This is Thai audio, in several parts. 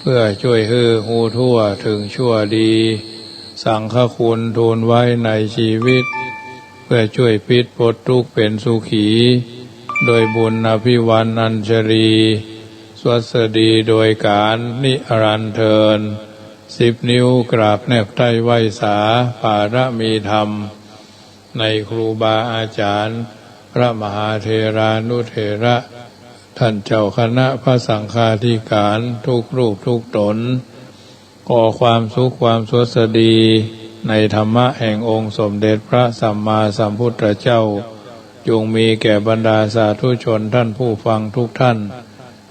เพื่อช่วยให้หูทั่วถึงชั่วดีสังฆคุณทูลไว้ในชีวิตเพื่อช่วยพิษพ้นทุกข์เป็นสุขีโดยบุญอภิวันอัญชลีสวัสดีโดยการนิรันดร์เทิน10 นิ้วกราบแนบใต้ไหวสาปารมีธรรมในครูบาอาจารย์พระมหาเถรานุเถระท่านเจ้าคณะพระสังฆาธิการทุกรูปทุกตนขอความสุขความสวัสดีในธรรมะแห่งองค์สมเด็จพระสัมมาสัมพุทธเจ้าจงมีแก่บรรดาสาธุชนท่านผู้ฟังทุกท่าน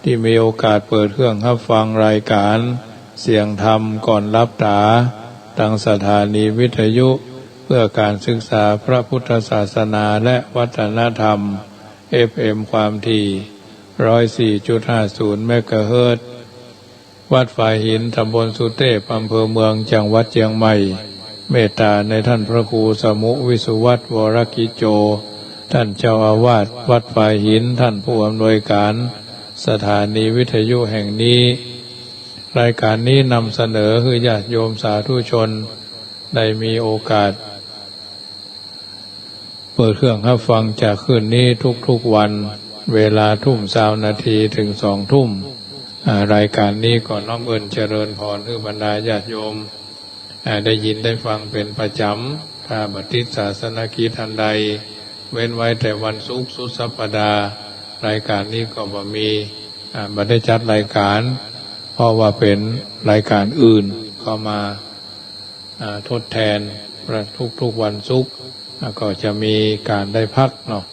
ที่มีโอกาสเปิดเครื่องรับฟังรายการเสียงธรรมก่อนรับตาทางสถานีวิทยุเพื่อการศึกษาพระพุทธศาสนาและวัฒนธรรม FM ความถี่ 104.50 เมกะเฮิรตซ์วัดฝ่ายหินตำบลสุเทพอำเภอเมืองจังหวัดเชียงใหม่เมตตาในท่านพระครูสมุวิสุวัตรวรกิจโจท่านเจ้าอาวาสวัดฝ่ายหินท่านผู้อำนวยการสถานีวิทยุแห่งนี้รายการนี้นำเสนอให้ญาติโยมสาธุชนได้มีโอกาสเปิดเครื่องรับฟังจากคืนนี้ทุกๆวันเวลา 20:00 น. ถึง 20:00 น. รายการนี้ก็น้อมเอิญเจริญพรให้บรรดาญาติโยมได้ยินได้ฟังเป็นประจำถ้าบัดนี้ศาสนกิจอันใดเว้นไว้แต่วันศุกร์สุดสัปดาห์รายการนี้ก็บ่ได้จัดรายการเพราะว่าเป็นรายการอื่นเข้ามาทดแทนทุกวันศุกร์ก็จะมีการได้พักเนาะ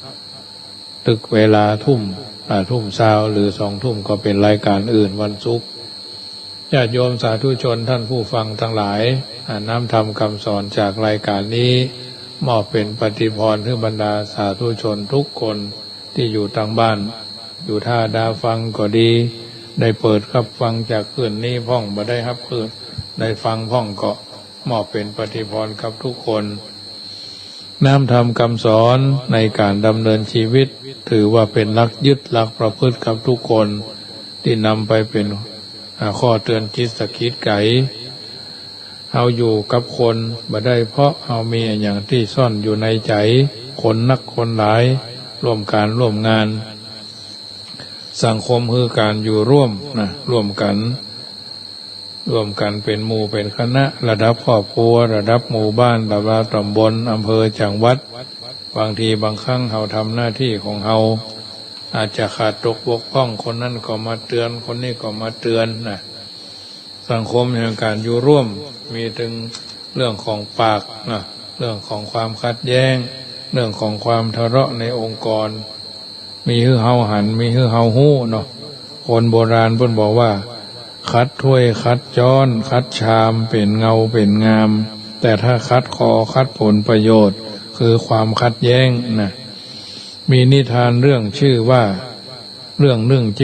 ตึกเวลาทุ่มเช้าหรือ20:00 นก็เป็นรายการอื่นวันศุกร์ญาติโยมสาธุชนท่านผู้ฟังทั้งหลายน้อมธรรมคำสอนจากรายการนี้มอบเป็นปฏิพรให้บรรดาสาธุชนทุกคนที่อยู่ทางบ้านอยู่ท่าดาฟังก็ดีได้เปิดรับฟังจากคืนนี้พ่องบ่ได้รับคืนได้ฟังพ่องก็มอบเป็นปฏิพรกับทุกคนน้อมธรรมคำสอนในการดำเนินชีวิตถือว่าเป็นหลักยึดหลักประพฤติกับทุกคนที่นำไปเป็นข้อเตือนจิตสะกิดไก่เอาอยู่กับคนบ่ได้เพราะเอามีอย่างที่ซ่อนอยู่ในใจคนนักคนหลายร่วมการร่วมงานสังคมคือการอยู่ร่วมร่วมกันเป็นหมู่เป็นคณะระดับครอบครัวระดับหมู่บ้านระดับตำบลอำเภอจังหวัดบางทีบางครั้งเราทำหน้าที่ของเราอาจจะขาดตกบกพร่องคนนั้นก็มาเตือนคนนี้ก็มาเตือนสังคมแห่งการอยู่ร่วมมีถึงเรื่องของปากเรื่องของความขัดแย้งเรื่องของความทะเลาะในองค์กรมีฮือเฮาหันมีฮือเฮาฮู้เนาะคนโบราณเพิ่นบอกว่าคัดถ้วยคัดจ้อนคัดชามเป็นเงาเป็นงามแต่ถ้าคัดคอคัดผลประโยชน์คือความขัดแย้งมีนิทานเรื่องหนึ่งชื่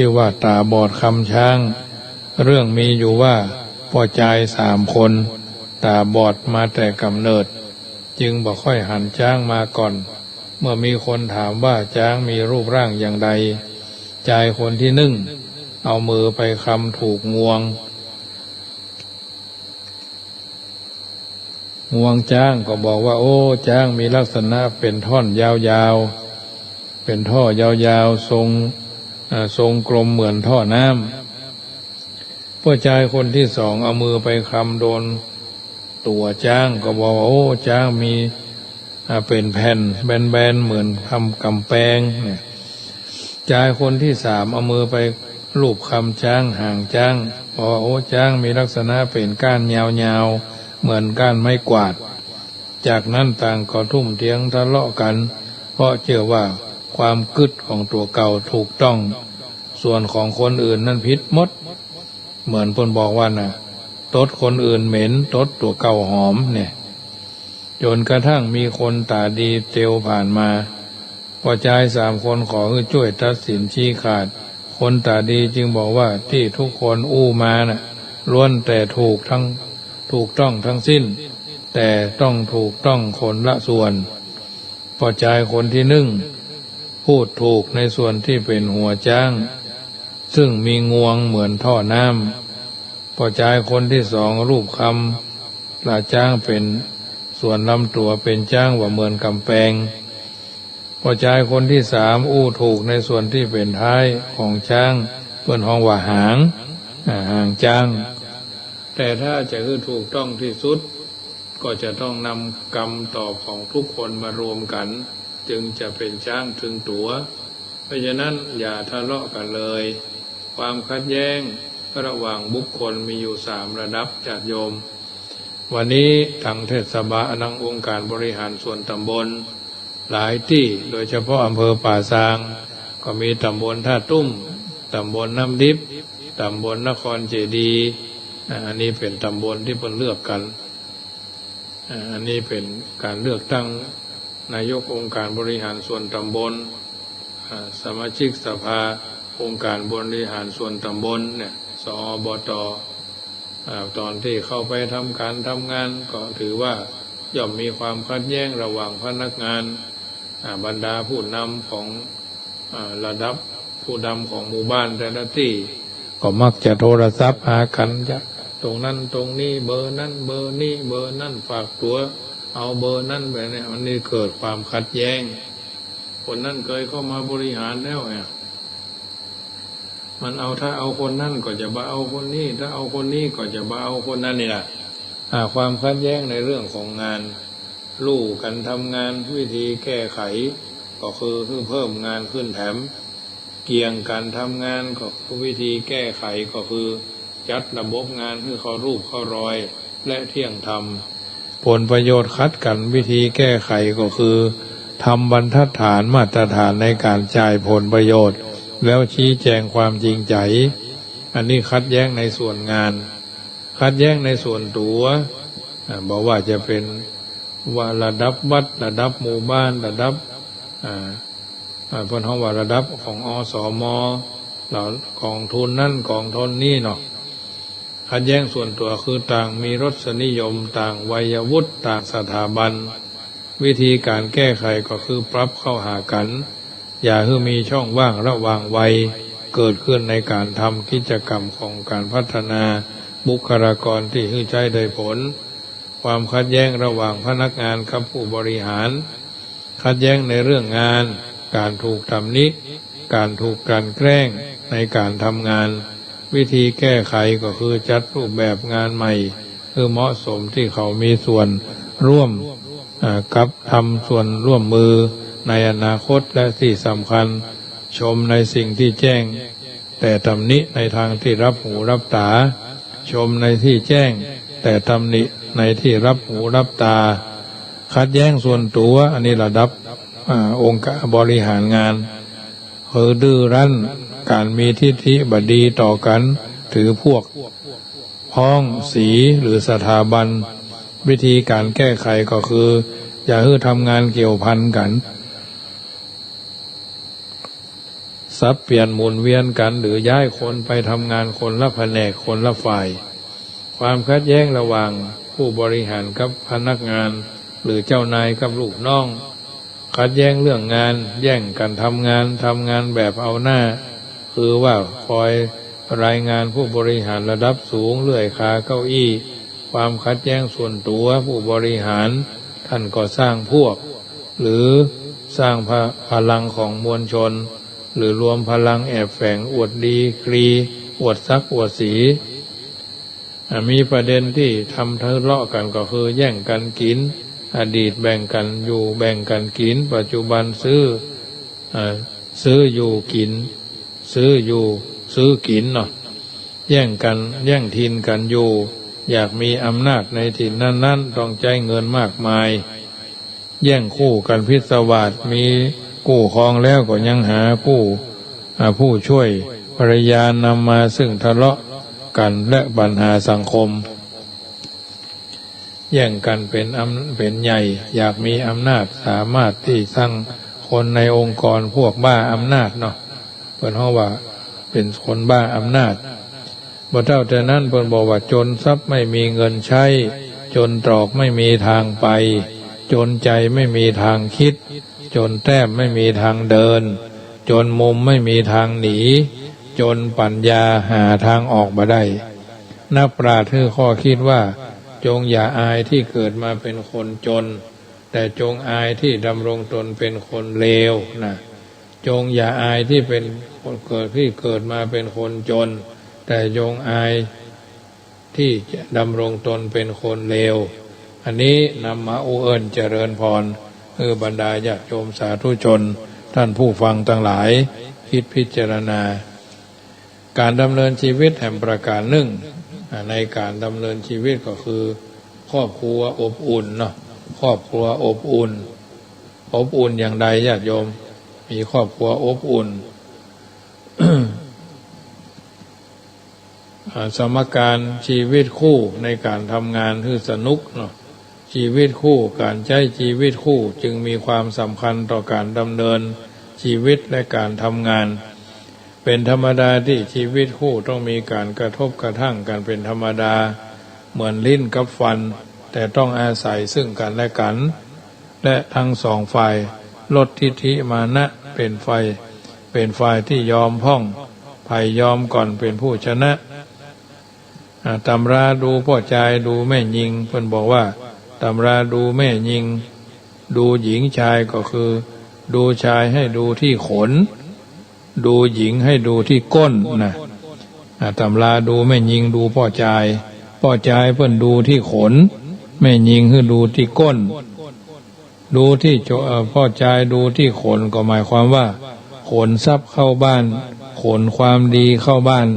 อว่าตาบอดคำช้างเรื่องมีอยู่ว่าพ่อชาย3 คนตาบอดมาแต่กำเนิดจึงบ่ค่อยหันช้างมาก่อนเมื่อมีคนถามว่าช้างมีรูปร่างอย่างใดชายคนที่1เอามือไปคำถูกงวงช้างก็บอกว่าโอ้ช้างมีลักษณะเป็นท่อนยาวๆเป็นท่อยาวๆทรงกลมเหมือนท่อน้ำผู้ชายคนที่2เอามือไปคำโดนตัวช้างก็บอกว่าโอ้ช้างมีเป็นแผ่นแบนๆเหมือนคำกำแพงชายคนที่3เอามือไปลูบคำช้างห่างช้างบอกว่าโอ้ช้างมีลักษณะเป็นก้านยาวๆเหมือนก้านไม้กวาดจากนั้นต่างก็ทุ่มเถียงทะเลาะกันเพราะเชื่อว่าความกึศของตัวเก่าถูกต้องส่วนของคนอื่นนั้นผิดหมดเหมือนเพิ่นบอกว่าตดคนอื่นเหม็นตดตัวเก่าหอมจนกระทั่งมีคนตาดีเตียวผ่านมาพอชาย3 คนขอให้ช่วยตัดสินชี้ขาดคนตาดีจึงบอกว่าที่ทุกคนอู้มาล้วนแต่ถูกต้องทั้งสิ้นแต่ต้องถูกต้องคนละส่วนพอชายคนที่1พูดถูกในส่วนที่เป็นหัวช้างซึ่งมีงวงเหมือนท่อน้ำ พอใจคนที่สองรูปคำละจ้างเป็นส่วนลำตัวเป็นจ้างว่าเหมือนกำแพงพอใจคนที่สามอู้ถูกในส่วนที่เป็นท้ายของช้างเปิ้นห้องว่าหางจ้าง แต่ถ้าจะคือถูกต้องที่สุดก็จะต้องนำกรรมตอบของทุกคนมารวมกันจึงจะเป็นช้างถึงตัว เพราะฉะนั้นอย่าทะเลาะกันเลยความขัดแย้งระหว่างบุคคลมีอยู่3ระดับญาติโยมวันนี้ทางเทศบาลทางองค์การบริหารส่วนตำบลหลายที่โดยเฉพาะอำเภอป่าซางก็มีตำบลท่าตุ้มตำบลน้ำดิบตำบลนครเจดีย์อันนี้เป็นตำบลที่เพิ่นเลือกกันอันนี้เป็นการเลือกตั้งนายกองค์การบริหารส่วนตำบลสมาชิกสภาองค์การบริหารส่วนตำบลเนี่ยสอบต.ตอนที่เข้าไปทำการทำงานก็ถือว่าย่อมมีความขัดแย้งระหว่างพนักงานบรรดาผู้นำของระดับผู้นำของหมู่บ้านแต่ละที่ก็มักจะโทรศัพท์หากันจะตรงนั้นตรงนี้เบอร์นั้นเบอร์นี้เบอร์นั้นฝากตัวเอาเบอร์นั้นไปเนี่ยมันนี่เกิดความขัดแย้งคนนั้นเคยเข้ามาบริหารแล้วเนี่ยมันเอาถ้าเอาคนนั้นก็จะมาเอาคนนี้ถ้าเอาคนนี้ก็จะมาเอาคนนั้นนี่แหละความขัดแย้งในเรื่องของงานลู่กันทำงานวิธีแก้ไขก็คือเพิ่มงานขึ้นแถมเกี่ยงการทำงานก็วิธีแก้ไขก็คือจัดระบบงานให้เข้ารูปเข้ารอยและเที่ยงธรรมผลประโยชน์คัดกันวิธีแก้ไขก็คือทำบรรทัดฐานมาตรฐานในการจ่ายผลประโยชน์แล้วชี้แจงความจริงใจอันนี้คัดแย้งในส่วนงานคัดแย้งในส่วนตัวบอกว่าจะเป็นว่าระดับวัดระดับหมู่บ้านระดับพนห้องว่าระดับของอสม.เหล่ากองทุนนั่นกองทุนนี่เนาะขัดแย้งส่วนตัวคือต่างมีรสนิยมต่างวัยวุฒิต่างสถาบันวิธีการแก้ไขก็คือปรับเข้าหากันอย่าให้มีช่องว่างระหว่างวัยเกิดขึ้นในการทำกิจกรรมของการพัฒนาบุคลากรที่ให้ใช้ได้ผลความขัดแย้งระหว่างพนักงานกับผู้บริหารขัดแย้งในเรื่องงานการถูกตำหนิการถูกกลั่นแกล้งในการทำงานวิธีแก้ไขก็คือจัดรูปแบบงานใหม่คือเหมาะสมที่เขามีส่วนร่วมกับทำส่วนร่วมมือในอนาคตและที่สำคัญชมในสิ่งที่แจ้งแต่ตำหนิในทางที่รับหูรับตาชมในที่แจ้งแต่ตำหนิในที่รับหูรับตาขัดแย้งส่วนตัวอันนี้ระดับองค์การบริหารงานคือดื้อรั้นการมีทิฐิบดีต่อกันถือพวกพ้องสีหรือสถาบันวิธีการแก้ไขก็คืออย่าให้ทำงานเกี่ยวพันกันสับเปลี่ยนหมุนเวียนกันหรือย้ายคนไปทำงานคนละแผนกคนละฝ่ายความขัดแย้งระหว่างผู้บริหารกับพนักงานหรือเจ้านายกับลูกน้องขัดแย้งเรื่องงานแย่งกันทำงานแบบเอาหน้าคือว่าคอยรายงานผู้บริหารระดับสูงเลื่อยขาเก้าอี้ความขัดแย้งส่วนตัวผู้บริหารท่านก็สร้างพวกหรือสร้างพลังของมวลชนหรือรวมพลังแอบแฝงอวดดีกรีอวดซักอวดสีมีประเด็นที่ทำทะเลาะกันก็คือแย่งกันกินอดีตแบ่งกันอยู่แบ่งกันกินปัจจุบันซื้ออยู่กินซื้ออยู่ซื้อกินเนาะแย่งกันแย่งถิ่นกันอยู่อยากมีอำนาจในถิ่นนั้นๆต้องใจเงินมากมายแย่งคู่กันพิศวาสมีกู้ครองแล้วก็ยังหาผู้ช่วยภรรยานำมาซึ่งทะเลาะกันและปัญหาสังคมแย่งกันเป็นใหญ่อยากมีอำนาจสามารถที่สร้างคนในองค์กรพวกบ้าอำนาจเนาะเพิ่นเฮาว่าเป็นคนบ้าอำนาจบ่เท่าแต่นั้นเพิ่นบอกว่าจนทรัพย์ไม่มีเงินใช้จนตรอกไม่มีทางไปจนใจไม่มีทางคิดจนแต้มไม่มีทางเดินจนมุมไม่มีทางหนีจนปัญญาหาทางออกมาได้ นักปราชญ์คือข้อคิดว่าจงอย่าอายที่เกิดมาเป็นคนจนแต่จงอายที่ดำรงตนเป็นคนเลวนะจงอย่าอายที่เป็นคนที่เกิดมาเป็นคนจนแต่จงอายที่จะดำรงตนเป็นคนเลวอันนี้นำมาอุเอิญเจริญพรบรรดาญาติโยมสาธุชนท่านผู้ฟังทั้งหลายคิดพิจารณาการดำเนินชีวิตแห่งประการหนึ่งในการดำเนินชีวิตก็คือครอบครัวอบอุ่นเนาะครอบครัวอบอุ่นอย่างใดญาติโยมมีครอบครัวอบอุ่น สมการชีวิตคู่ในการทำงานคือสนุกเนาะชีวิตคู่การใช้ชีวิตคู่จึงมีความสำคัญต่อการดำเนินชีวิตและการทำงานเป็นธรรมดาที่ชีวิตคู่ต้องมีการกระทบกระทั่งกันเป็นธรรมดาเหมือนลิ้นกับฟันแต่ต้องอาศัยซึ่งกันและกันและทั้งสองฝ่ายลดทิฐิมานะเป็นฝ่ายที่ยอมพ่องภัยยอมก่อนเป็นผู้ชนะตำราดูพ่อชายดูแม่หญิงเพิ่นบอกว่าตำราดูแม่หญิงดูหญิงชายก็คือดูชายให้ดูที่ขนดูหญิงให้ดูที่ก้นนะตำราดูแม่หญิงดูพ่อชายเพิ่นดูที่ขนแม่หญิงคือดูที่ก้นดูที่พ่อชายดูที่ขนก็หมายความว่าขนทรัพย์เข้าบ้านขนความดีเข้าบ้าน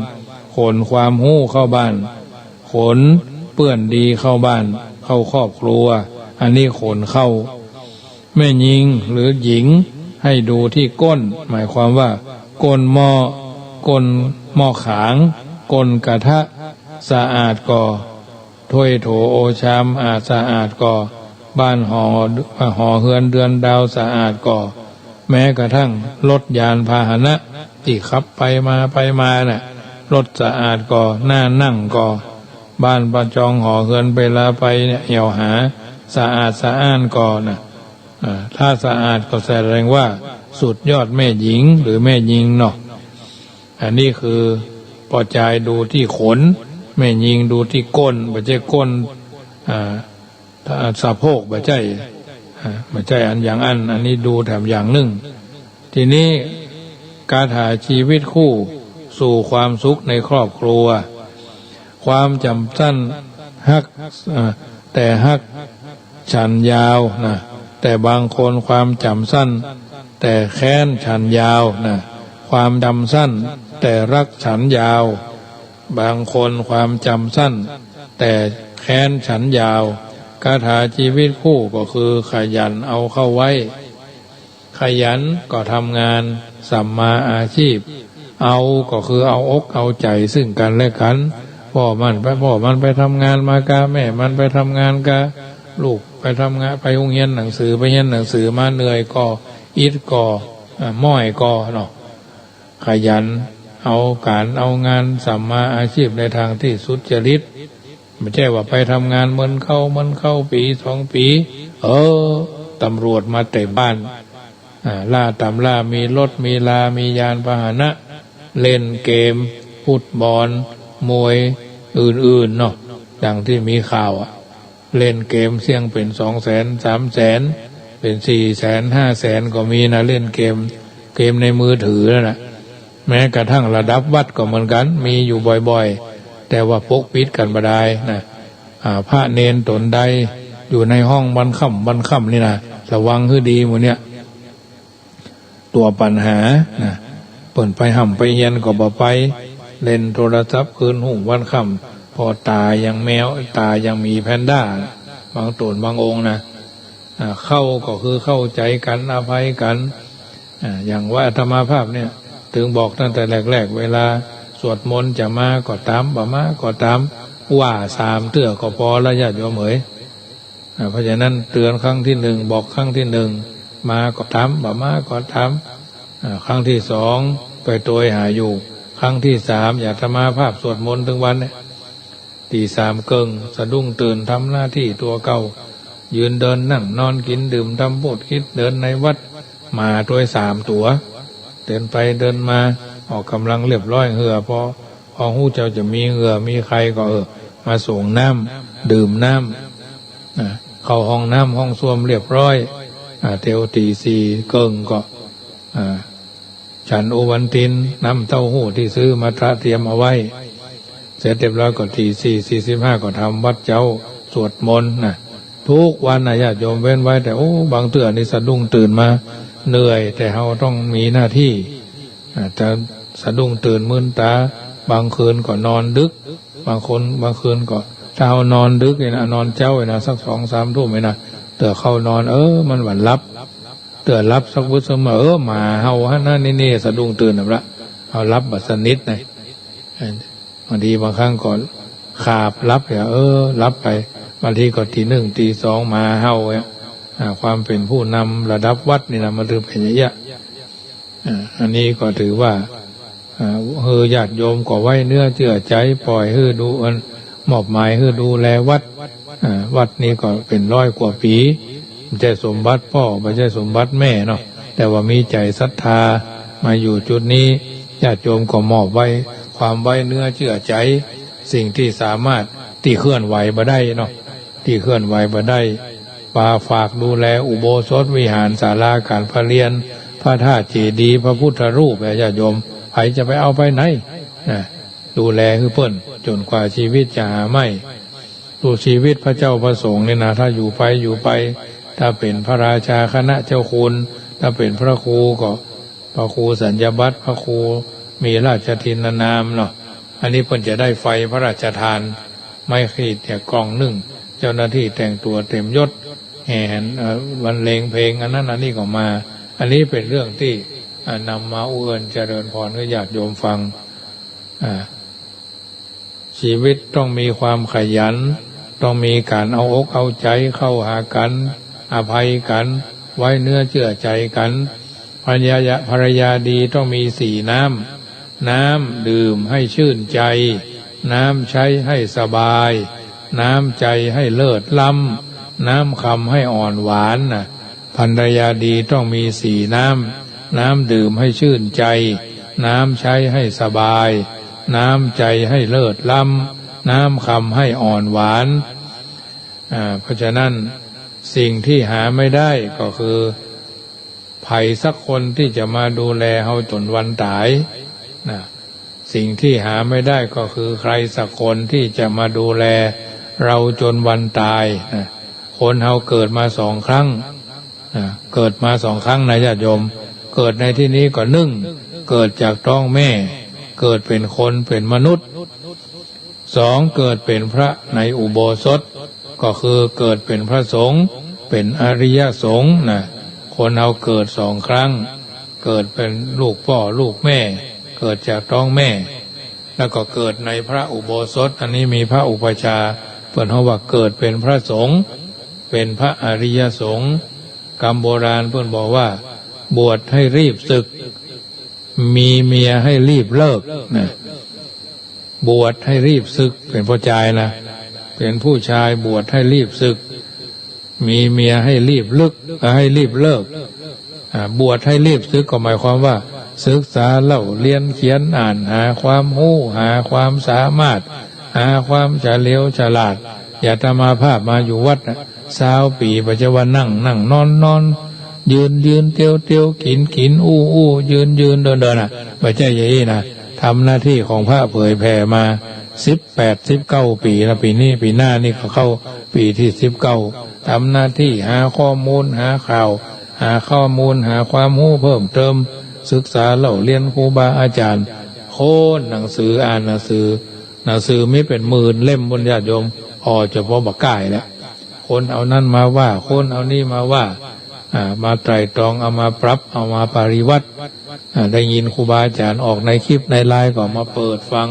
ขนความหู้เข้าบ้านขนเปื้อนดีเข้าบ้านเข้าครอบครัวอันนี้ขนเข้าแม่หญิงหรือหญิงให้ดูที่ก้นหมายความว่าก้นหม้อขางก้นกระทะสะอาดก่อถ้วยโถโอชามสะอาดก่อบ้านหอเฮือนเดือนดาวสะอาดก่อแม้กระทั่งรถยานพาหนะที่ขับไปมาน่ะรถสะอาดก่อหน้านั่งก่อบ้านประจองหอเฮือนไปลาไปเนี่ยเหี่ยวหาสะอาดสะอ้านก่อน่ะถ้าสะอาดก็แสดงว่าสุดยอดแม่หญิงหรือแม่หญิงเนาะอันนี้คือพอใจดูที่ขนแม่หญิงดูที่ก้นบ่ใช่ก้นสะโพกบ่ใช่อันอย่างอันนี้ดูแถมอย่างหนึ่งทีนี้การหาชีวิตคู่สู่ความสุขในครอบครัวความจำสั้นแต่ฮักฉันยาวนะแต่บางคนความจำสั้นแต่แค้นฉันยาวนะความจำสั้นแต่รักฉันยาวบางคนความจำสั้นแต่แค้นฉันยาวคาถาชีวิตคู่ก็คือขยันเอาเข้าไว้ขยันก็ทำงานสัมมาอาชีพเอาก็คือเอาอกเอาใจซึ่งกันและกันพ่อมันไปทำงานมากะแม่มันไปทำงานกะลูกไปทำงานไปโรงเรียนหนังสือไปเรียนหนังสือมาเหนื่อยก็อิดก็ม้อยก็เนาะขยันเอาเอางานสัมมาอาชีพในทางที่สุจริตไม่ใช่ว่าไปทำงานมันเข้าปี2 ปีตำรวจมาเตะบ้านล่ามีรถมีลามียานพาหนะเล่นเกมฟุตบอลมวยอื่นๆเนาะดังที่มีข่าวเล่นเกมเสี่ยงเป็น200,000 300,000เป็น400,000 500,000ก็มีนะเล่นเกมในมือถือนั่นน่ะแม้กระทั่งระดับวัดก็เหมือนกันมีอยู่บ่อยๆแต่ว่าปกปิดกันบ่ได้นะพระเนนตนใดอยู่ในห้องวันค่ำนี่นะระวังให้ดีหมู่เนี่ยตัวปัญหานะเปิ่นไปห่ำไปเย็นก็บ่ไปเล่นโทรศัพท์คืนหุ่งวันค่ำพอตายังแมวตายังมีแพนด้าบางตนบางองค์นะเข้าก็คือเข้าใจกันอภัยกันอย่างว่าธรรมภาพเนี่ยถึงบอกตั้งแต่แรกๆเวลาสวดมนต์จะมาก็ตามบ่มาก็ตามว่า3 เทื่อก็พอแล้วญาติโยมเอ๋ยเพราะฉะนั้นเตือนครั้งที่1บอกครั้งที่1มาก็ตามบ่มาก็ตามครั้งที่2ไปตัวหาอยู่ครั้งที่3อย่าธรรมภาพสวดมนต์ถึงวันเนี่ยตี3เกิงสะดุ้งตื่นทำหน้าที่ตัวเก่ายืนเดินนั่งนอนกินดื่มทำพูดคิดเดินในวัดมาตัว3 ตัวเดินไปเดินมาออกกำลังเรียบร้อยเหือพอ พอหู้เจ้าจะมีเหงื่อมีใครก็มาส่งน้ำดื่มน้ำเข้าห้องน้ำห้องส้วมเรียบร้อยเตียวตีสี่เกิงก็ฉันโอวันตินน้ำเต้าหู้ที่ซื้อมาตระเตรียมเอาไว้เสร็จเรียบร้อยก็ตี4:45ก็ทำวัดเจ้าสวดมนต์ทุกวันญาติโยมเว้นไว้แต่บางเตือนนี่สะดุ้งตื่นมาเหนื่อยแต่เราต้องมีหน้าที่จะสะดุ้งตื่นมึนตาบางคืนก็นอนดึกบางคืนก็ถ้าเรานอนดึกเนี่ยนะนอนเจ้าเนี่ยนะสัก2-3 ทุ่มเนี่ยนะเตื่นเข้านอนมันหวั่นรับเตื่นรับสักวุฒิเสมอหมาเฮาฮะนั่นนี่สะดุ้งตื่นแบบละเอารับบัดสนิทนะบางทีบางครั้งก่อนขาบรับอย่ารับไปบางทีก็ตี 1 ตี 2มาเฮาความเป็นผู้นำระดับวัดนี่นะมันถือเป็นอย่างนี้อันนี้ก็ถือว่าญาติโยมก็ไว้เนื้อเชื่อใจปล่อยดูมอบหมายดูแลวัดวัดนี้ก็เป็น100 กว่าปีไม่ใช่สมบัติพ่อไม่ใช่สมบัติแม่เนาะแต่ว่ามีใจศรัทธามาอยู่จุดนี้ญาติโยมก็มอบไว้ความไว้เนื้อเชื่อใจสิ่งที่สามารถที่เคลื่อนไหวมาได้เนาะที่เคลื่อนไหวมาได้ฝากดูแลอุโบสถวิหารศาลาการประเรียนพระธาตุเจดีย์พระพุทธรูปญาติโยมใครจะไปเอาไปไหนดูแลคือเพิ่นจนกว่าชีวิตจะหาไม่ดูชีวิตพระเจ้าพระสงฆ์เนี่ยนะถ้าอยู่ไปถ้าเป็นพระราชาคณะเจ้าคุณถ้าเป็นพระครูก็พระครูสัญญบัตรพระครูมีราชทินนามเนาะอันนี้เพิ่นจะได้ไฟพระราชทานไม่ขีดแต่กล่องนึ่งเจ้าหน้าที่แต่งตัวเต็มยศแห่บรรเลงเพลงอันนั้นอันนี้ก็มาอันนี้เป็นเรื่องที่นำมาอุเอิญเจริญพรให้ญาติโยมฟังชีวิตต้องมีความขยันต้องมีการเอาอกเอาใจเข้าหากันอภัยกันไว้เนื้อเชื่อใจกันภรรยาดีต้องมี4 น้ำดื่มให้ชื่นใจน้ำใช้ให้สบายน้ำใจให้เลิศล้ำน้ำคำให้อ่อนหวานภรรยาดีต้องมี4 น้ำดื่มให้ชื่นใจน้ำใช้ให้สบายน้ำใจให้เลิศล้ำน้ำคำให้อ่อนหวานเพราะฉะนั้นสิ่งที่หาไม่ได้ก็คือภัยสักคนที่จะมาดูแลเฮาจนวันตายสิ่งที่หาไม่ได้ก็คือใครสักคนที่จะมาดูแลเราจนวันตายคนเฮาเกิดมา2 ครั้งเกิดมา2 ครั้งนะญาติโยมเกิดในที่นี้ก็1เกิดจากท้องแม่เกิดเป็นคนเป็นมนุษย์2เกิดเป็นพระในอุโบสถก็คือเกิดเป็นพระสงฆ์เป็นอริยสงฆ์คนเราเกิด2 ครั้งเกิดเป็นลูกพ่อลูกแม่เกิดจากท้องแม่แล้วก็เกิดในพระอุโบสถอันนี้มีพระอุปชาเพิ่นเขาว่าเกิดเป็นพระสงฆ์เป็นพระอริยสงฆ์กรรมโบราณเพิ่นบอกว่าบวชให้รีบศึกมีเมียให้รีบเลิกบวชให้รีบศึกเป็นผู้ชายนะเป็นผู้ชายบวชให้รีบศึกมีเมียให้รีบเลิกบวชให้รีบศึกก็หมายความว่าศึกษาเล่าเรียนเขียนอ่านหาความรู้หาความสามารถหาความเฉลียวฉลาดอย่าตมาภาพมาอยู่วัด20 ปีปัจจุบันนั่งนอนยืนเตียวกินอู้ยืนเดินไม่ใช่อย่างนี้นะทำหน้าที่ของพระเผยแผ่มา18-19 ปีแล้วปีหน้านี่ก็เข้าปีที่19ทำหน้าที่หาข้อมูลหาข่าวหาข้อมูลหาความรู้เพิ่มเติมศึกษาเล่าเรียนครูบาอาจารย์โค่นหนังสืออ่านหนังสือไม่เป็น10,000 เล่มบนญาติโยมพอจะพอบักก่ายแล้วคนเอานั่นมาว่าคนเอานี่มาว่ามาไตรตรองเอามาปรับเอามาปริวัติได้ยินครูบาอาจารย์ออกในคลิปในไลน์ก็มาเปิดฟัง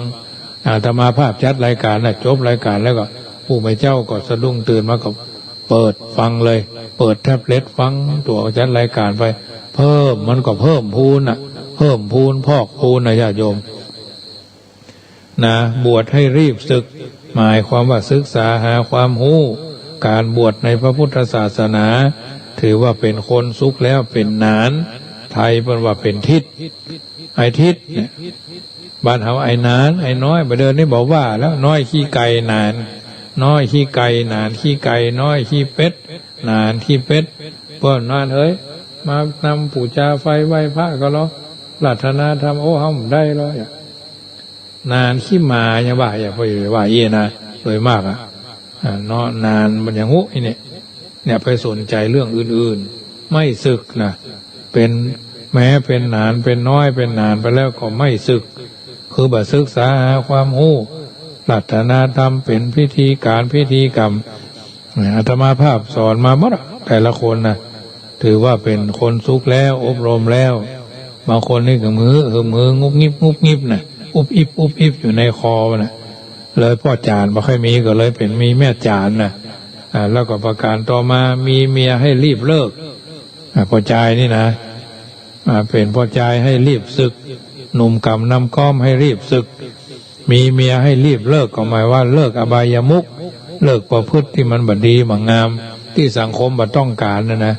อาตมาภาพจัดรายการจบรายการแล้วก็ผู้ไม่เจ้าก็สะดุ้งตื่นมาก็เปิดฟังเลยเปิดแท็บเล็ตฟังตัวจัดรายการไปเพิ่มมันก็เพิ่มพูนพอกพูนญาติโยมบวชให้รีบศึกหมายความว่าศึกษาหาความรู้การบวชในพระพุทธศาสนาถือว่าเป็นคนสุขแล้วเป็นนานไทยเป็นว่าเป็นทิศไอทิศ บ้านเฮาไอ้นานไอ้น้อยบ่เดินนี่บอกว่าแล้วน้อยขี้ไก่นานน้อยขี้ไก่นานขี้ไก่น้อยขี้เป็ดนานขี้เป็ดเพิ่นนานเอ้ยมานำปู่จาไฟไหว้พระก็แล้วปรารถนาทำโอ้เฮาได้แล้วนานขี้หมาอย่าว่าอย่าไปว่าเย่นะโดยมากเนาะนานมันอย่างงูเนี่ยไปสนใจเรื่องอื่นๆไม่สึกนะเป็นแม้เป็นนานเป็นน้อยเป็นนานไปแล้วก็ไม่สึกคือบ่ศึกษาหาความรู้ปรารถนาทำเป็นพิธีการพิธีกรรมอาตมาภาพสอนมาหมดแต่ละคนนะถือว่าเป็นคนสุขแล้วอบรมแล้วบางคนนี่ก็มืองุบงิบนะอุบอิบอยู่ในคอนะเลยพ่อจานบ่ค่อยมีก็เลยเป็นมีแม่จานนะแล้วก็ประการต่อมามีเมียให้รีบเลิกพ่อจายนี่นะเป็นพ่อจายให้รีบศึกหนุ่มกำนำก้อมให้รีบศึกมีเมียให้รีบเลิกก็หมายว่าเลิกอบายามุขเลิกประพฤติที่มันบ่ดีบ่งามที่สังคมบ่ต้องการนะ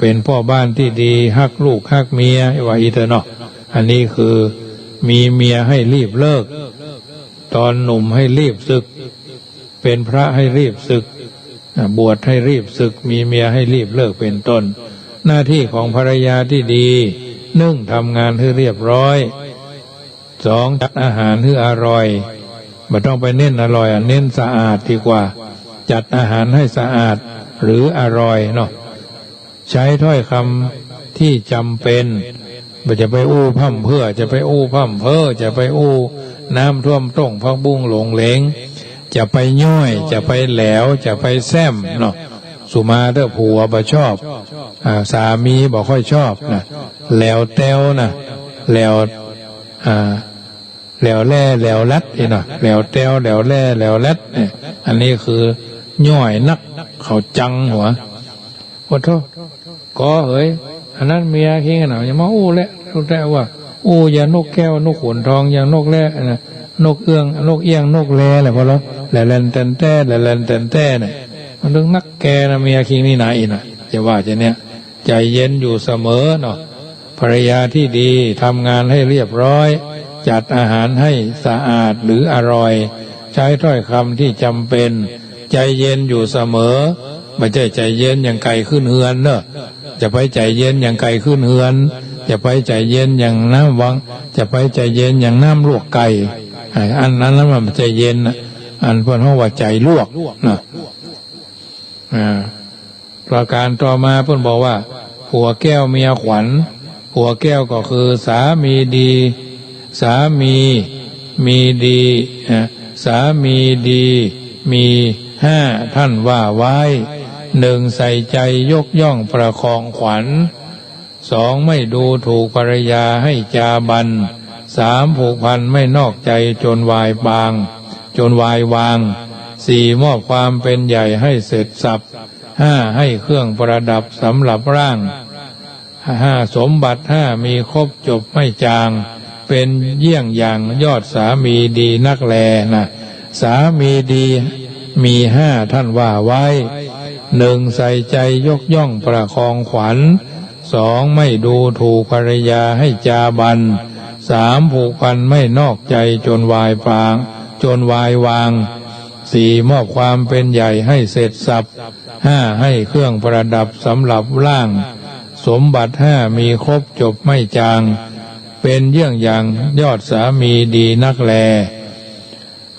เป็นพ่อบ้านที่ดีฮักลูกฮักเมียว่าอีเถอะเนาะอันนี้คือมีเมียให้รีบเลิกตอนหนุ่มให้รีบศึกเป็นพระให้รีบศึกบวชให้รีบศึกมีเมียให้รีบเลิกเป็นต้นหน้าที่ของภรรยาที่ดีนึ่งทำงานให้เรียบร้อยสองจัดอาหารให้อร่อยไม่ต้องไปเน้นอร่อยเน้นสะอาดดีกว่าจัดอาหารให้สะอาดหรืออร่อยเนาะใช้ถ้อยคำที่จำเป็นไม่จะไปอู้พ่ำเพื่อจะไปอู้พ่ำเพ้อจะไปอู้น้ำท่วมต้งพักบุ้งหลงเหลงจะไปย่อยจะไปแหลวจะไปแซมเนาะสุมาเด้อผัวบ่ชอบสามีบ่ค่อยชอบนะแหลวแต้วนะแหลวแหลวแล่แหลวลัดเนาะแหลวแต้วแหลวแล่แหลวลัดเนี่ยอันนี้คือย่อยนักเขาจังหัวขอโทษก็เฮ้ยอันนั้นเมียขี้กันหน่อยอย่ามาอู้แล้วรู้แต่ว่าอู้อย่านกแก้วนกขุนทองอย่างนกแร่นะนกเอื้องนกเอี้ยงนกแร่อะไรพอแล้วแหลนเตนแต้แหลนเตนแต้เนี่ยมันต้องนักแกนะเมียคิงนี่ไหนนะจะว่าจะเนี่ยใจเย็นอยู่เสมอเนาะภรรยาที่ดีทำงานให้เรียบร้อยจัดอาหารให้สะอาดหรืออร่อยใช้ถ้อยคำที่จำเป็นใจเย็นอยู่เสมอไม่ใช่ใจเย็นอย่างไก่ขึ้นเฮือนเนอะจะไปใจเย็นอย่างไก่ขึ้นเฮือนจะไปใจเย็นอย่างน้ำวังจะไปใจเย็นอย่างน้ำลวกไก่อันนั้นแล้วมันใจเย็นนะอันเพื่อนเขาว่าใจลวกนะประการต่อมาเพื่อนบอกว่าผัวแก้วเมียขวัญผัวแก้วก็คือสามีดีสามีมีดีสามีดีมีห้าท่านว่าไว้หนึ่งใส่ใจยกย่องประคองขวัญสองไม่ดูถูกภรรยาให้จาบันสามผูกพันไม่นอกใจจนวายวางสี่มอบความเป็นใหญ่ให้เสร็จสับห้าให้เครื่องประดับสำหรับร่างห้าสมบัติห้ามีครบจบไม่จางเป็นเยี่ยงอย่างยอดสามีดีนักแลนะสามีดีมีห้าท่านว่าไว้หนึ่งใส่ใจยกย่องประคองขวัญสองไม่ดูถูกภรรยาให้จาบันสามผูกพันไม่นอกใจจนวายวางสี่มอบความเป็นใหญ่ให้เสร็จสับห้าให้เครื่องประดับสำหรับร่างสมบัติห้ามีครบจบไม่จางเป็นเยี่ยงอย่างยอดสามีดีนักแล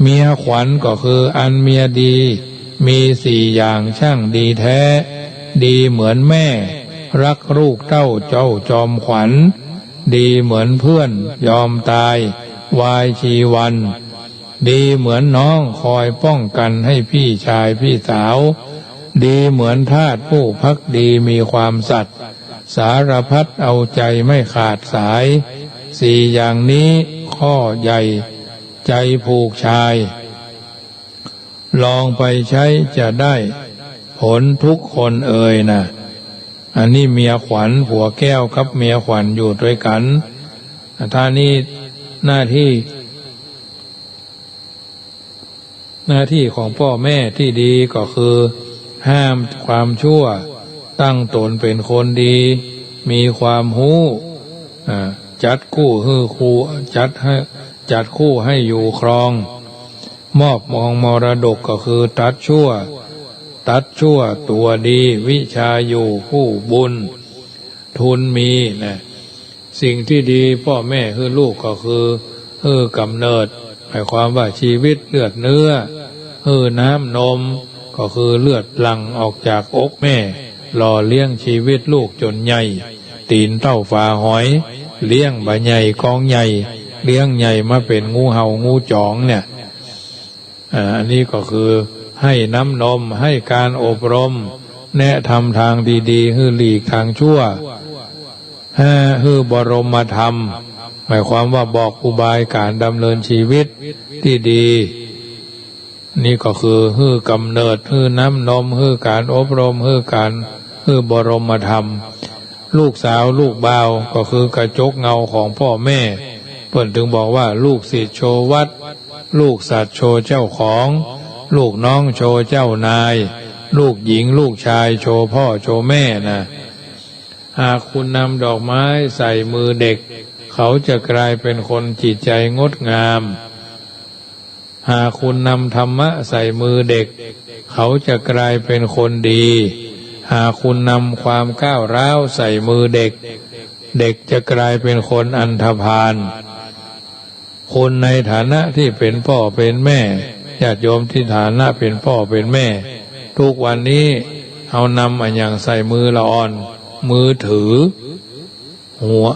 เมียขวัญก็คืออันเมียดีมีสี่อย่างช่างดีแท้ดีเหมือนแม่รักลูกเต้าเจ้าจอมขวัญดีเหมือนเพื่อนยอมตายวายชีวันดีเหมือนน้องคอยป้องกันให้พี่ชายพี่สาวดีเหมือนทาสผู้ภักดีมีความสัตย์สารพัดเอาใจไม่ขาดสายสี่อย่างนี้ข้อใหญ่ใจผูกชายลองไปใช้จะได้ผลทุกคนเอ่ยนะอันนี้เมียขวัญผัวแก้วกับเมียขวัญอยู่ด้วยกันท่านี้หน้าที่ของพ่อแม่ที่ดีก็คือห้ามความชั่วตั้งตนเป็นคนดีมีความรู้ จัดคู่ฮือคู่จัดคู่ให้อยู่ครองมอบมองมรดกก็คือตัดชั่วตัวดีวิชาอยู่คู่บุญทุนมีนะสิ่งที่ดีพ่อแม่คือลูกก็คือกำเนิดหมายความว่าชีวิตเลือดเนื้อน้ำนมก็คือเลือดหลั่งออกจากอกแม่หล่อเลี้ยงชีวิตลูกจนใหญ่ตีนเต้าฝาหอยเลี้ยงบะใหญ่กองใหญ่เลี้ยงใหญ่มาเป็นงูเห่างูจ๋องเนี่ยอันนี้ก็คือให้น้ำนมให้การอบรมแนะทำทางดีๆให้หลีกทางชั่วให้บรมธรรมหมายความว่าบอกอุบายการดำเนินชีวิตที่ดีนี่ก็คือให้กำเนิดให้น้ำนมให้การอบรมให้บรมธรรมลูกสาวลูกบ่าวก็คือกระจกเงาของพ่อแม่เพิ่นถึงบอกว่าลูกศิษย์โชวัดลูกสัตว์โชเจ้าของลูกน้องโชเจ้านายลูกหญิงลูกชายโชพ่อโชแม่นะหากคุณนำดอกไม้ใส่มือเด็กเขาจะกลายเป็นคนจิตใจงดงามหากคุณนำธรรมะใส่มือเด็กเขาจะกลายเป็นคนดีหากคุณนำความก้าวร้าวใส่มือเด็กจะกลายเป็นคนอันธพาลคนในฐานะที่เป็นพ่อเป็นแม่ญาติโยมที่ฐานะเป็นพ่อเป็นแม่ทุกวันนี้เอานำอันอย่างใส่มือละอ่อนมือถือหัว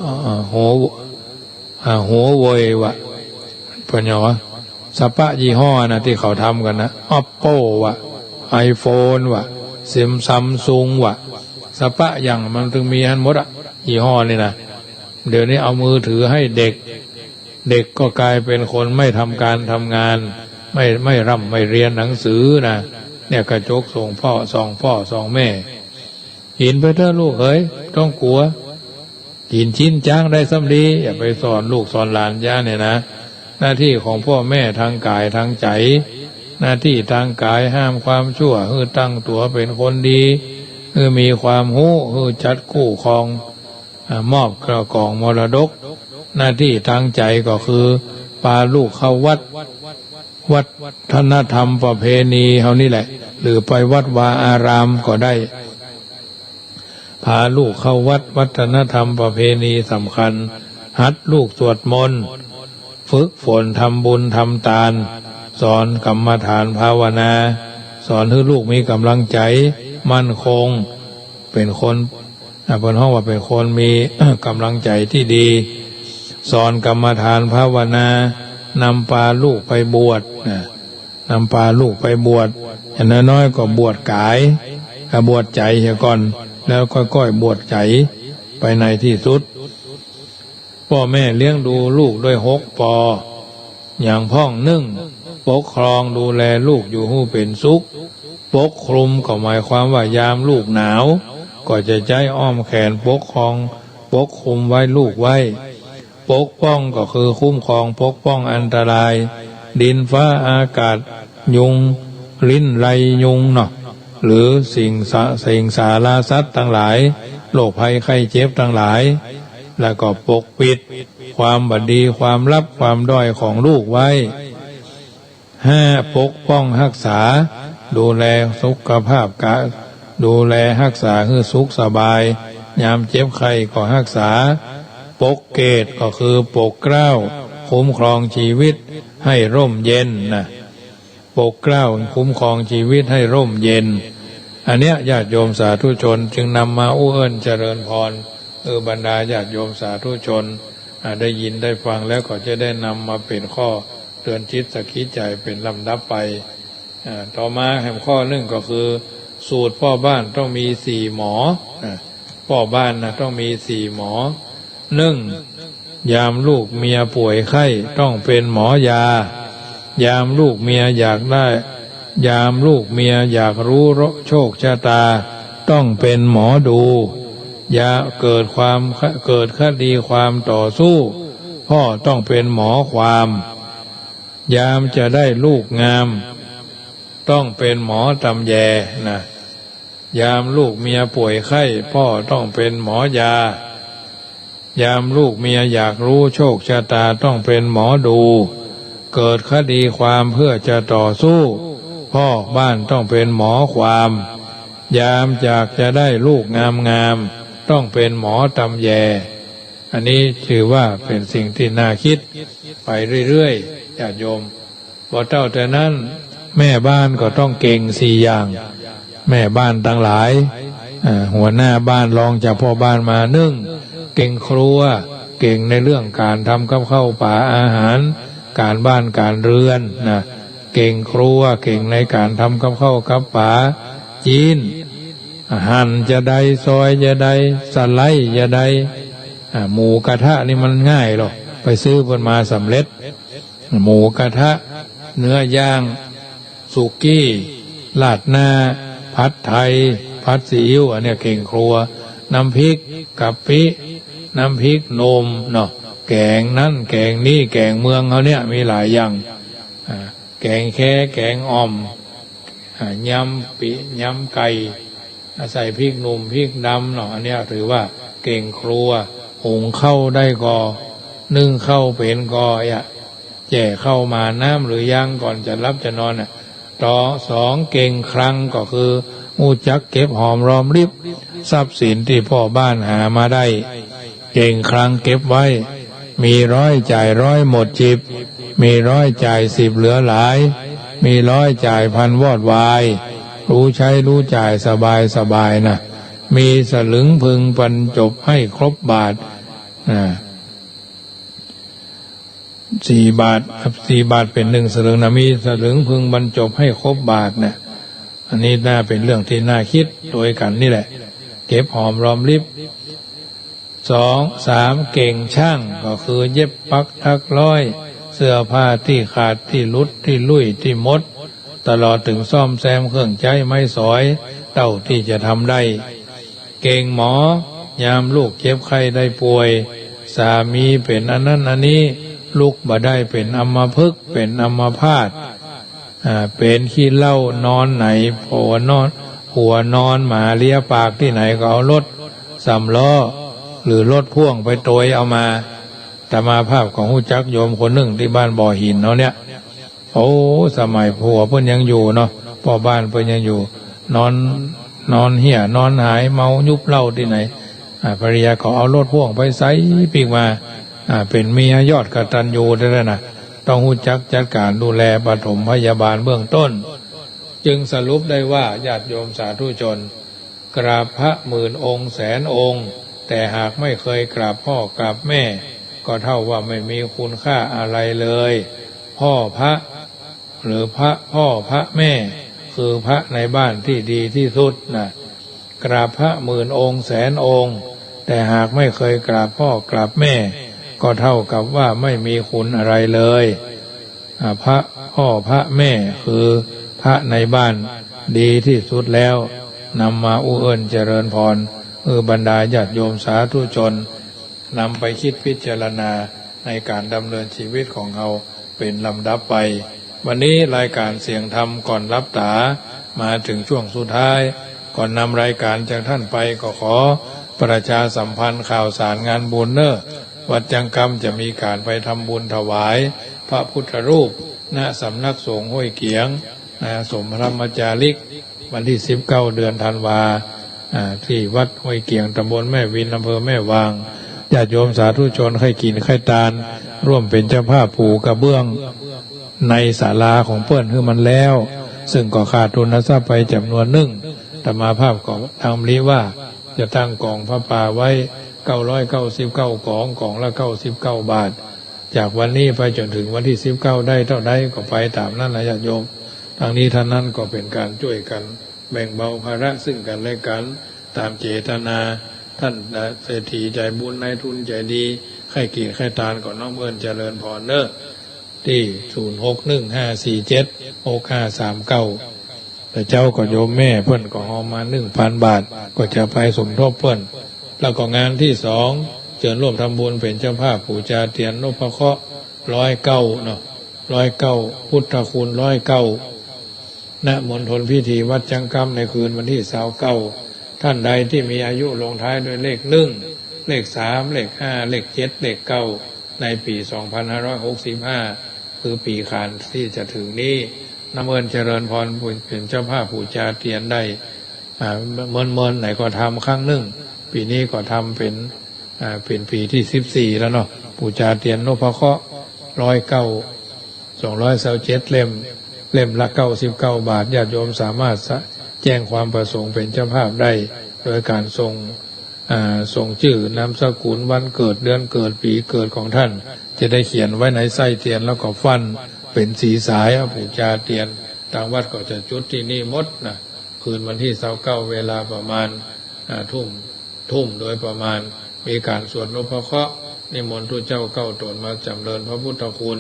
โวยวะปัญญาวะสปะยี่ห้อนะที่เขาทำกันนะ Oppo วะ iPhone วะSamsung วะสปะอย่างมันถึงมีอันหมดอ่ะยี่ห้อนี่นะเดี๋ยวนี้เอามือถือให้เด็กก็กลายเป็นคนไม่ทำการทำงานไม่ร่ำไม่เรียนหนังสือนะเนี่ยกระจกส่งพ่อส่องแม่หินไปเถอะลูกเอ้ยต้องกลัวกินชิ้นจ้างได้สำลีอย่าไปสอนลูกสอนหลานย่าเนี่ยนะหน้าที่ของพ่อแม่ทางกายทางใจหน้าที่ทางกายห้ามความชั่วตั้งตัวเป็นคนดีมีความรู้จัดคู่ครองมอบกระกองมรดกหน้าที่ทางใจก็คือพาลูกเข้าวัดฒนธรรมประเพณีเฮานี่แหละหรือไปวัดวาอารามก็ได้พาลูกเข้าวัฒนธรรมประเพณีสำคัญหัดลูกสวดมนต์ฝึกฝนทำบุญทำทานสอนกรรมฐานภาวนาสอนให้ลูกมีกำลังใจมั่นคงเป็นคนเป็นห้องว่าเป็นคนมี กำลังใจที่ดีสอนกรรมฐานภาวนานำพาลูกไปบวชนำพาลูกไปบวชอย่างน้อยๆก็บวชกายบวชใจเสียก่อนแล้วค่อยๆบวชใจไปในที่สุดพ่อแม่เลี้ยงดูลูกด้วย6 ป.อย่างพ่อง1ปกครองดูแลลูกอยู่ให้เป็นสุขปกคลุมก็หมายความว่ายามลูกหนาวก็จะใจอ้อมแขนปกครองปกคลุมไว้ลูกไว้ปกป้องก็คือคุ้มครองปกป้องอันตรายดินฟ้าอากาศยุงลิ้นไรยุงเนาะหรือสิ่งสาราสัตว์ทั้งหลายโรคภัยไข้เจ็บทั้งหลายแล้วก็ปกปิดความบดีความลับความด้อยของลูกไว้5ปกป้องรักษาดูแลสุขภาพกายดูแลรักษาให้สุขสบายยามเจ็บไข้ก็รักษาปกเกตก็คือปกเกล้าคุ้มครองชีวิตให้ร่มเย็นนะปกเกล้าคุ้มครองชีวิตให้ร่มเย็นอันเนี้ยญาติโยมสาธุชนจึงนำมาอู้เอิ้นเจริญพรบรรดาญาติโยมสาธุชนได้ยินได้ฟังแล้วก็จะได้นำมาเป็นข้อเตือนจิตสกิจใจเป็นลำดับไปต่อมาแห่งข้อหนึ่งก็คือสูตรพ่อบ้านต้องมี4 หมอพ่อบ้านนะต้องมี4 หมอ1ยามลูกเมียป่วยไข้ต้องเป็นหมอยายามลูกเมียอยากได้ยามลูกเมียอยากรู้โชคชะตาต้องเป็นหมอดูอย่าเกิดคดีความต่อสู้พ่อต้องเป็นหมอความยามจะได้ลูกงามต้องเป็นหมอตำแยนะยามลูกเมียป่วยไข้พ่อต้องเป็นหมอยา ยามลูกเมียอยากรู้โชคชะตาต้องเป็นหมอดูเกิดคดีความเพื่อจะต่อสู้พ่อบ้านต้องเป็นหมอความยามอยากจะได้ลูกงามๆต้องเป็นหมอตำแยอันนี้ถือว่าเป็นสิ่งที่น่าคิดไปเรื่อยๆญาติโยมบ่เท่าแต่นั้นแม่บ้านก็ต้องเก่ง4 อย่างแม่บ้านทั้งหลายหัวหน้าบ้านรองจากพ่อบ้านมา1เก่งครัวเก่งในเรื่องการทำกับข้าวป่าอาหารการบ้านการเรือนนะเก่งครัวเก่งในการทำกับข้าวกับป่าจีนหั่นจะได้ซอยจะได้สไลด์จะได้หมูกระทะนี่มันง่ายหรอกไปซื้อเพิ่นมาสำเร็จหมูกระทะเนื้อย่างสุกี้ลาดหน้าผัดไทยผัดซีอิ๊วอันเนี้ยเก่งครัวน้ำพริกกะปิน้ำพริกนมเนาะแกงนั่นแกงนี่แกงเมืองเขาเนี่ยมีหลายอย่างแกงแค่แกงอ่อมยำปิยำไก่ใส่พริกหนุ่มพริกดำเนาะอันเนี้ยถือว่าเก่งครัวหุงข้าวได้ก็นึ่งข้าวเป็นก็แจ่ข้าวมาน้ำหรือยังก่อนจะรับจะนอนต่อ2เก่งครั้งก็คือมูจักเก็บหอมรอมริบทรัพย์สินที่พ่อบ้านหามาได้เก่งครั้งเก็บไว้มี100จ่าย100หมดจิบมี100จ่าย10เหลือหลายมี100จ่าย1,000วอดวายรู้ใช้รู้จ่ายสบายนะมีสลึงพึงบรรจบให้ครบบาท4 บาท4 บาทเป็น1 สลึงนะมีสลึงพึงบรรจบให้ครบบาทนะอันนี้น่าเป็นเรื่องที่น่าคิดโดยกันนี่แหละเก็บหอมรอมริบ2 3เก่งช่างก็คือเย็บปักถักร้อยเสื้อผ้าที่ขาดที่หลุดที่ลุ่ยที่มดตลอดถึงซ่อมแซมเครื่องใช้ไม้สอยเท่าที่จะทำได้เก่งหมอยามลูกเจ็บไข้ได้ป่วยสามีเป็นอันนั้นอันนี้ลูกบ่ได้เป็นอัมพฤกษ์เป็นอัมพาตเป็นขี้เหล้านอนไหนหัวนอนหมาเลียปากที่ไหนก็เอารถ3 ล้อหรือรถพ่วงไปโตยเอามาแต่มาภาพของผู้จักโยมคนหนึ่งที่บ้านบ่อหินเนาะเนี่ยโอ้สมัยผัวเพิ่นยังอยู่เนาะพ่อบ้านเพิ่นยังอยู่นอนเหี้ยนอนหายเมายุบเหล้าที่ไหนภรรยาก็เอารถพ่วงไปใส่ปีกมาเป็นเมียยอดกตัญญูได้แล้วนะต้องรู้จักจัดการดูแลปฐมพยาบาลเบื้องต้นจึงสรุปได้ว่าญาติโยมสาธุชนกราบพระ10,000 องค์แสนองค์แต่หากไม่เคยกราบพ่อกราบแม่ก็เท่าว่าไม่มีคุณค่าอะไรเลยพ่อพระหรือพระพ่อพระแม่คือพระในบ้านที่ดีที่สุดนะกราบพระ10,000 องค์แสนองค์แต่หากไม่เคยกราบพ่อกราบแม่ก็เท่ากับว่าไม่มีคุณอะไรเลยพระพ่อพระแม่คือพระในบ้านดีที่สุดแล้วนำมาอุเอิญเจริญพรบรรดาญาติโยมสาธุชนนำไปคิดพิจารณาในการดำเนินชีวิตของเราเป็นลำดับไปวันนี้รายการเสียงธรรมก่อนรับตามาถึงช่วงสุดท้ายก่อนนำรายการจากท่านไปก็ขอประชาสัมพันธ์ข่าวสารงานบุญวัดจังกรรมจะมีการไปทำบุญถวายพระพุทธรูปณสำนักสงฆ์ห้วยเกียงสมพระมจาริกวันที่19 เดือนธันวาที่วัดห้วยเกียงตำบลแม่วินอำเภอแม่วางญาติโยมสาธุชนให้กินไข่ตาลร่วมเป็นเจ้าภาพปูกระเบื้องในศาลาของเปิ้นคือมันแล้วซึ่งก็ขาดทุนทรัพย์ไปจำนวนหนึ่งธรรมาภาพของทางนี้ว่าจะตั้งกองพระป่าไว้999 กองละ99 บาทจากวันนี้ไปจนถึงวันที่19ได้เท่าใดก็ไปตามนั้นนะญาติโยมทางนี้ท่านนั้นก็เป็นการช่วยกันแบ่งเบาภาระซึ่งกันและกันตามเจตนาท่านเศรษฐีใจบุญนายทุนใจดีให้กินให้ทานก่อนน้องเอิญเจริญพรที่0615476539แต่เจ้าก็โยมแม่เพิ่นก็หอมมา 1,000 บาทก็จะไปสมทบเพิ่นแล้วก็งานที่2เชิญร่วมทำบุญเป็นเจ้าภาพปู่จาเตียนนพเคราะห์109เนาะ109พุทธคุณ109ณมณฑลพิธีวัดจังกรรมในคืนวันที่29ท่านใดที่มีอายุลงท้ายด้วยเลข1 เลข3เลข5เลข7เลข9ในปี2565คือปีขานที่จะถึงนี้น้ำเอิญเจริญพรเป็นเจ้าภาพบูชาเทียนได้เมินไหนก็ทำครั้งหนึ่งปีนี้ก็ทำเป็นปีที่14แล้วเนาะบูชาเทียนนพเคราะห์227 เล่มละ99 บาทญาติโยมสามารถแจ้งความประสงค์เป็นเจ้าภาพได้โดยการส่งชื่อนามสกุลวันเกิดเดือนเกิดปีเกิดของท่านจะได้เขียนไว้ในไส้เทียนแล้วก็ฟันเป็นสีสายบูชาเทียนทางวัดก็จะจุดที่นี่หมดนะคืนวันที่29เวลาประมาณทุ่มโดยประมาณมีการสวดนพเคราะห์นิมนต์ทุเจ้าเก้าตนมาจำเริญพระพุทธคุณ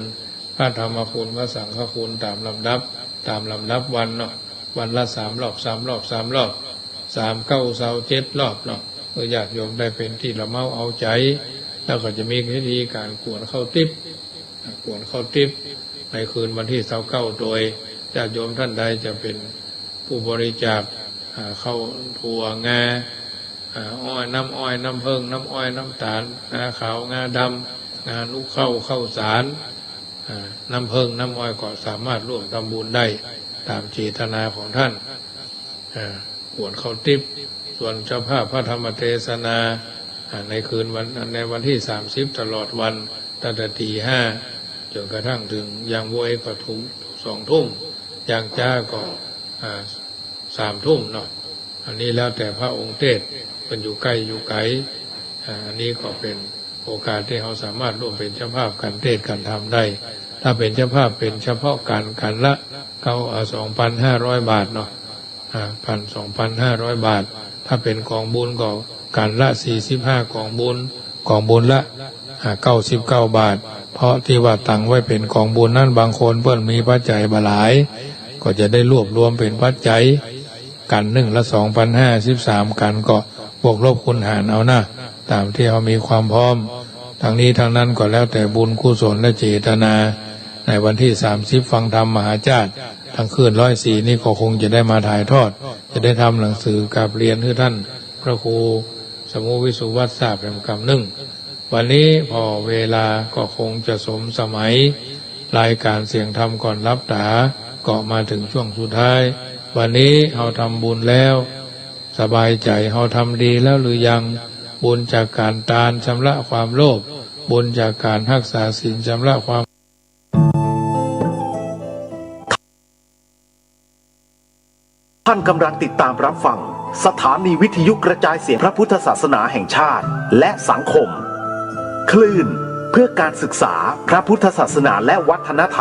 พระธรรมคุณพระสังฆคุณตามลำดับวันเนาะวันละ3 รอบ3 รอบ3 รอบ3 9 7 รอบเนาะเพื่อญาติโยมได้เป็นที่ละเมาเอาใจแล้วก็จะมีพิธีการกวนข้าวติ๊บในคืนวันที่29โดยญาติโยมท่านใดจะเป็นผู้บริจาคข้าวถั่วงาอ้อยน้ำผึ้งน้ำอ้อยน้ำตาลงาขาวงาดำงาลูกข้าวสารน้ำผึ้งน้ำอ้อยก็สามารถร่วมทำบุญได้ตามเจตนาของท่านกวนข้าวติ๊บส่วนเจ้าภาพพระธรรมเทศนาในคืนในวันที่30ตลอดวันตั้งแต่ตี 5จนกระทั่งถึงยังโวยก็ถึง2 ทุ่มยังจ้าก็3 ทุ่มเนาะอันนี้แล้วแต่พระองค์เทศเป็นอยู่ใกล้อยู่ไกลอันนี้ก็เป็นโอกาสที่เราสามารถร่วมเป็นเจ้าภาพการเทศการทำได้ถ้าเป็นเจ้าภาพเป็นเฉพาะการละ2,500 บาทเนาะ2,500 บาทถ้าเป็นกองบุญก็การละ45กองบุญละ99 บาทเพราะที่ว่าตั้งไว้เป็นกองบุญนั้นบางคนเพิ่นมีปัจจัยบ่หลายก็จะได้รวบรวมเป็นปัจจัยกัน1ละ2,053กันก็บวกลบคูณหารเอานะตามที่เขามีความพร้อมทางนี้ทางนั้นก็แล้วแต่บุญกุศลและเจตนาในวันที่30ฟังธรรมมหาจารย์ทางคืน104นี่ก็คงจะได้มาถ่ายทอดจะได้ทำหนังสือกับเรียนให้ท่านพระครูสมุวิสุวัตทราบเป็นคำหนึ่งวันนี้พอเวลาก็คงจะสมสมัยรายการเสียงธรรมก่อนรับตาก็มาถึงช่วงสุดท้ายวันนี้เราทำบุญแล้วสบายใจเราทำดีแล้วหรือยังบุญจากการทานชำระความโลภบุญจากการรักษาศีลชำระความท่านกำลังติดตามรับฟังสถานีวิทยุกระจายเสียงพระพุทธศาสนาแห่งชาติและสังคมคลื่นเพื่อการศึกษาพระพุทธศาสนาและวัฒนธรรม